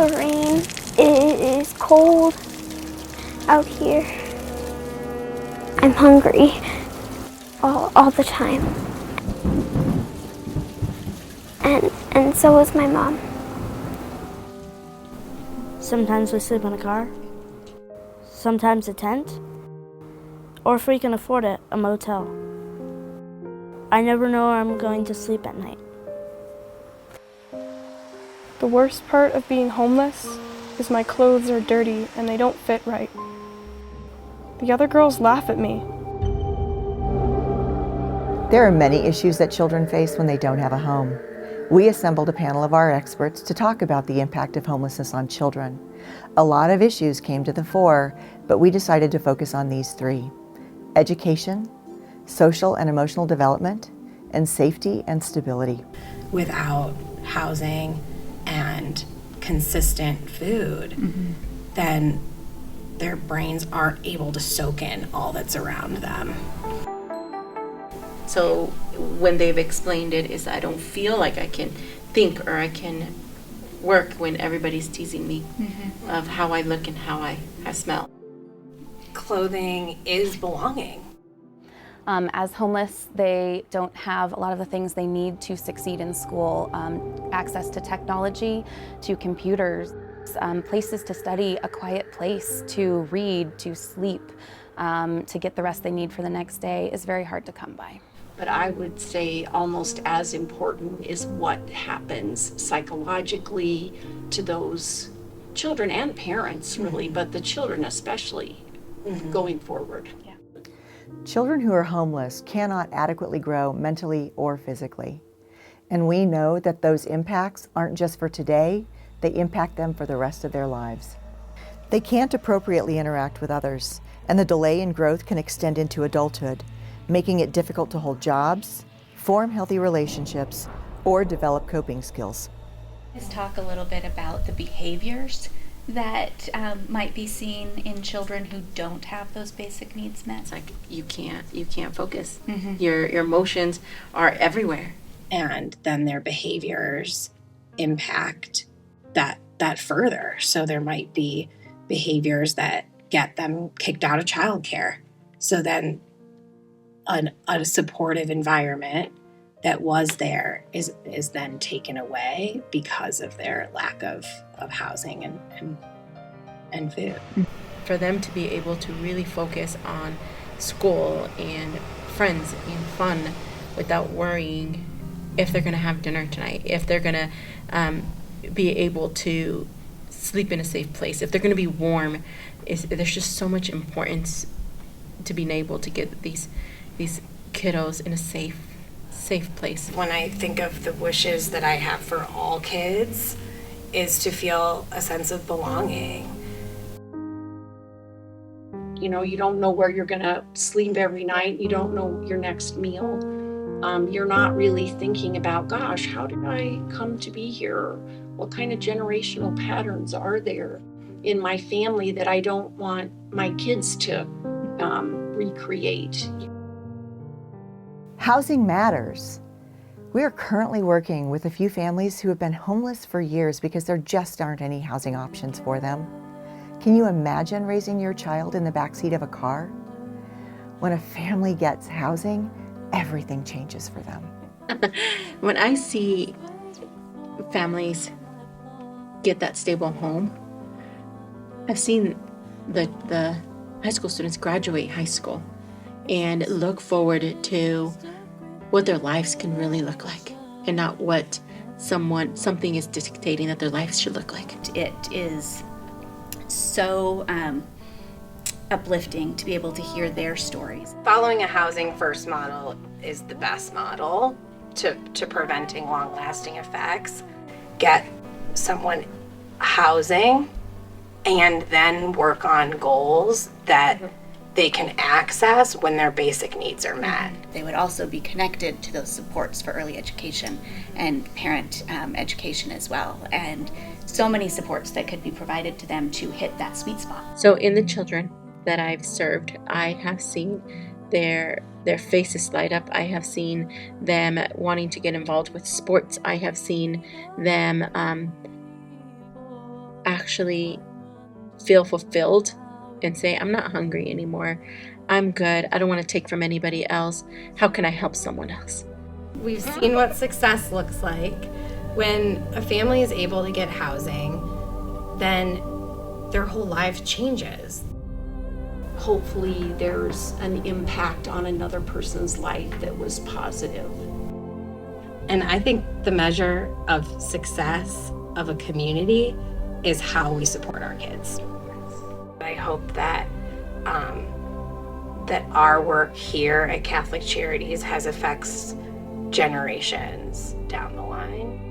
the rain. It is cold out here. I'm hungry all the time. And so is my mom. Sometimes we sleep in a car, sometimes a tent, or if we can afford it, a motel. I never know where I'm going to sleep at night. The worst part of being homeless is my clothes are dirty and they don't fit right. The other girls laugh at me. There are many issues that children face when they don't have a home. We assembled a panel of our experts to talk about the impact of homelessness on children. A lot of issues came to the fore, but we decided to focus on these three: education, social and emotional development, and safety and stability. Without housing and consistent food, then their brains aren't able to soak in all that's around them. So when they've explained it is I don't feel like I can think or I can work when everybody's teasing me of how I look and how I smell. Clothing is belonging. As homeless, they don't have a lot of the things they need to succeed in school. Access to technology, to computers, places to study, a quiet place to read, to sleep, to get the rest they need for the next day is very hard to come by. But I would say almost as important is what happens psychologically to those children and parents, really, but the children especially, going forward. Yeah. Children who are homeless cannot adequately grow mentally or physically. And we know that those impacts aren't just for today, they impact them for the rest of their lives. They can't appropriately interact with others, and the delay in growth can extend into adulthood, making it difficult to hold jobs, form healthy relationships, or develop coping skills. Let's talk a little bit about the behaviors that might be seen in children who don't have those basic needs met. It's like you can't focus. Your emotions are everywhere. And then their behaviors impact that further. So there might be behaviors that get them kicked out of childcare. So then a supportive environment that was there is then taken away because of their lack of housing and food. For them to be able to really focus on school and friends and fun without worrying if they're going to have dinner tonight, if they're going to be able to sleep in a safe place, if they're going to be warm, there's just so much importance to being able to get these kiddos in a safe place. When I think of the wishes that I have for all kids is to feel a sense of belonging. You know, you don't know where you're gonna sleep every night. You don't know your next meal. You're not really thinking about, gosh, how did I come to be here? What kind of generational patterns are there in my family that I don't want my kids to recreate? Housing matters. We are currently working with a few families who have been homeless for years because there just aren't any housing options for them. Can you imagine raising your child in the backseat of a car? When a family gets housing, everything changes for them. When I see families get that stable home, I've seen the high school students graduate high school and look forward to what their lives can really look like and not what something is dictating that their lives should look like. It is so uplifting to be able to hear their stories. Following a housing first model is the best model to preventing long-lasting effects. Get someone housing and then work on goals that they can access when their basic needs are met. They would also be connected to those supports for early education and parent education as well, and so many supports that could be provided to them to hit that sweet spot. So in the children that I've served, I have seen their faces light up. I have seen them wanting to get involved with sports. I have seen them actually feel fulfilled and say, I'm not hungry anymore. I'm good. I don't want to take from anybody else. How can I help someone else? We've seen what success looks like. When a family is able to get housing, then their whole life changes. Hopefully there's an impact on another person's life that was positive. And I think the measure of success of a community is how we support our kids. I hope that that our work here at Catholic Charities has effects generations down the line.